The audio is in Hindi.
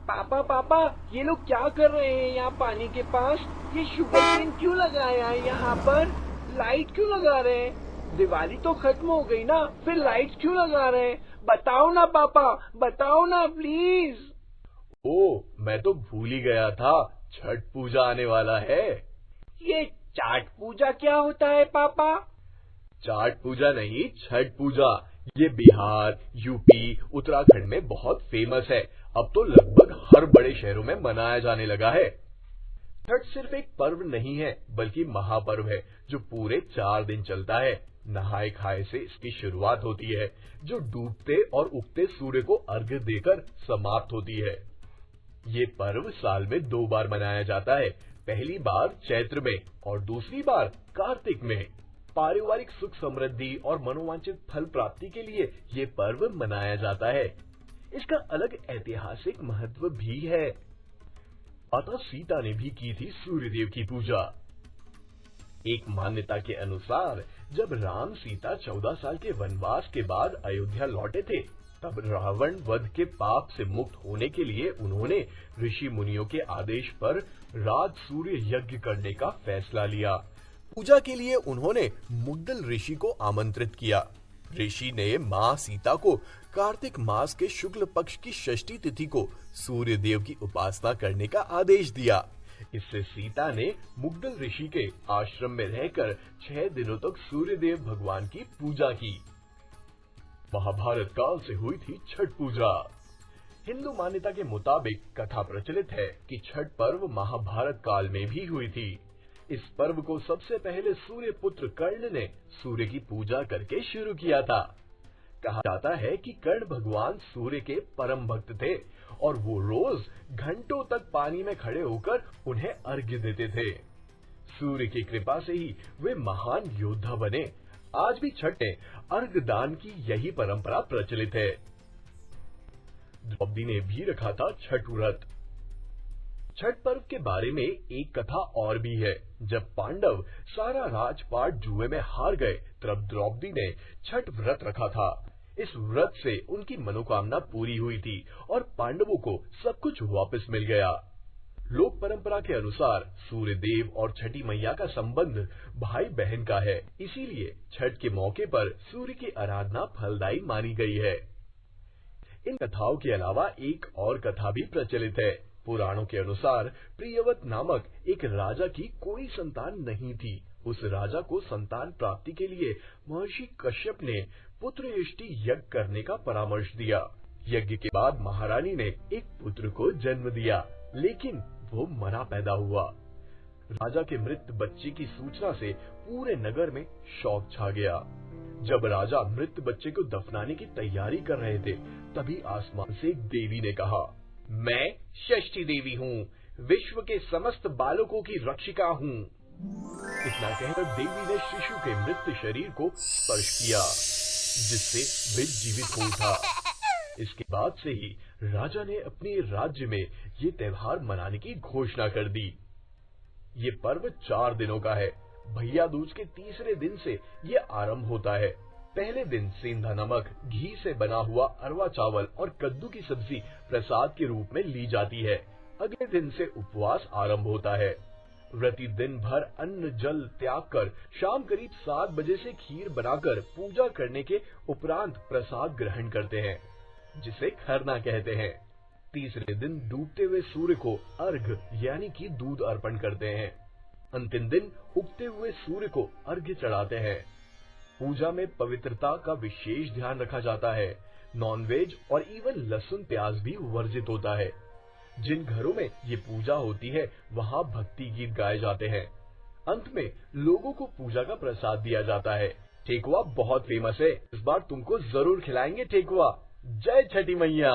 पापा पापा, ये लोग क्या कर रहे हैं यहाँ पानी के पास? ये शुगर केन क्यों लगाया है यहाँ पर? लाइट क्यों लगा रहे हैं? दिवाली तो खत्म हो गई ना, फिर लाइट क्यों लगा रहे हैं? बताओ ना पापा, बताओ ना प्लीज। ओ, मैं तो भूल ही गया था, छठ पूजा आने वाला है। ये छठ पूजा क्या होता है पापा? छठ पूजा नहीं, छठ पूजा। ये बिहार, यूपी, उत्तराखंड में बहुत फेमस है। अब तो लगभग हर बड़े शहरों में मनाया जाने लगा है। छठ सिर्फ एक पर्व नहीं है, बल्कि महापर्व है जो पूरे 4 दिन चलता है। नहाए खाए से इसकी शुरुआत होती है, जो डूबते और उगते सूर्य को अर्घ्य देकर समाप्त होती है। ये पर्व साल में 2 बार मनाया जाता है, पहली बार चैत्र में और दूसरी बार कार्तिक में। पारिवारिक सुख समृद्धि और मनोवांछित फल प्राप्ति के लिए ये पर्व मनाया जाता है। इसका अलग ऐतिहासिक महत्व भी है। माता सीता ने भी की थी सूर्यदेव की पूजा। एक मान्यता के अनुसार जब राम सीता 14 साल के वनवास के बाद अयोध्या लौटे थे, तब रावण वध के पाप से मुक्त होने के लिए उन्होंने ऋषि मुनियों के आदेश पर राज सूर्य यज्ञ करने का फैसला लिया। पूजा के लिए उन्होंने मुग्दल ऋषि को आमंत्रित किया। ऋषि ने मां सीता को कार्तिक मास के शुक्ल पक्ष की षष्ठी तिथि को सूर्य देव की उपासना करने का आदेश दिया। इससे सीता ने मुग्दल ऋषि के आश्रम में रहकर 6 दिनों तक सूर्य देव भगवान की पूजा की। महाभारत काल से हुई थी छठ पूजा। हिंदू मान्यता के मुताबिक कथा प्रचलित है कि छठ पर्व महाभारत काल में भी हुई थी। इस पर्व को सबसे पहले सूर्य पुत्र कर्ण ने सूर्य की पूजा करके शुरू किया था। कहा जाता है कि कर्ण भगवान सूर्य के परम भक्त थे और वो रोज घंटों तक पानी में खड़े होकर उन्हें अर्घ्य देते थे। सूर्य की कृपा से ही वे महान योद्धा बने। आज भी छठ में अर्घ्य दान की यही परंपरा प्रचलित है। द्रौपदी ने भी रखा था छठ व्रत। छठ पर्व के बारे में एक कथा और भी है। जब पांडव सारा राजपाट जुए में हार गए, तब द्रौपदी ने छठ व्रत रखा था। इस व्रत से उनकी मनोकामना पूरी हुई थी और पांडवों को सब कुछ वापस मिल गया। लोक परंपरा के अनुसार सूर्य देव और छठी मैया का संबंध भाई बहन का है, इसीलिए छठ के मौके पर सूर्य की आराधना फलदायी मानी गई है। इन कथाओं के अलावा एक और कथा भी प्रचलित है। पुराणों के अनुसार प्रियव्रत नामक एक राजा की कोई संतान नहीं थी। उस राजा को संतान प्राप्ति के लिए महर्षि कश्यप ने पुत्र यष्टि यज्ञ करने का परामर्श दिया। यज्ञ के बाद महारानी ने एक पुत्र को जन्म दिया, लेकिन वो मरा पैदा हुआ। राजा के मृत बच्चे की सूचना से पूरे नगर में शोक छा गया। जब राजा मृत बच्चे को दफनाने की तैयारी कर रहे थे, तभी आसमान से एक देवी ने कहा, मैं षष्ठी देवी हूँ, विश्व के समस्त बालकों की रक्षिका हूँ। इतना कहकर देवी ने शिशु के मृत शरीर को स्पर्श किया, जिससे वे जीवित हो उठा। इसके बाद से ही राजा ने अपने राज्य में ये त्योहार मनाने की घोषणा कर दी। ये पर्व 4 दिनों का है। भैया दूज के तीसरे दिन से ये आरंभ होता है। पहले दिन सेंधा नमक, घी से बना हुआ अरवा चावल और कद्दू की सब्जी प्रसाद के रूप में ली जाती है। अगले दिन से उपवास आरंभ होता है। व्रती दिन भर अन्न जल त्याग कर शाम करीब 7 बजे से खीर बनाकर पूजा करने के उपरांत प्रसाद ग्रहण करते हैं, जिसे खरना कहते हैं। तीसरे दिन डूबते हुए सूर्य को अर्घ्य यानी कि दूध अर्पण करते हैं। अंतिम दिन उगते हुए सूर्य को अर्घ्य चढ़ाते हैं। पूजा में पवित्रता का विशेष ध्यान रखा जाता है। नॉनवेज और इवन लहसुन प्याज भी वर्जित होता है। जिन घरों में ये पूजा होती है, वहाँ भक्ति गीत गाए जाते हैं। अंत में लोगों को पूजा का प्रसाद दिया जाता है। ठेकुआ बहुत फेमस है, इस बार तुमको जरूर खिलाएंगे ठेकुआ। जय छठी मैया।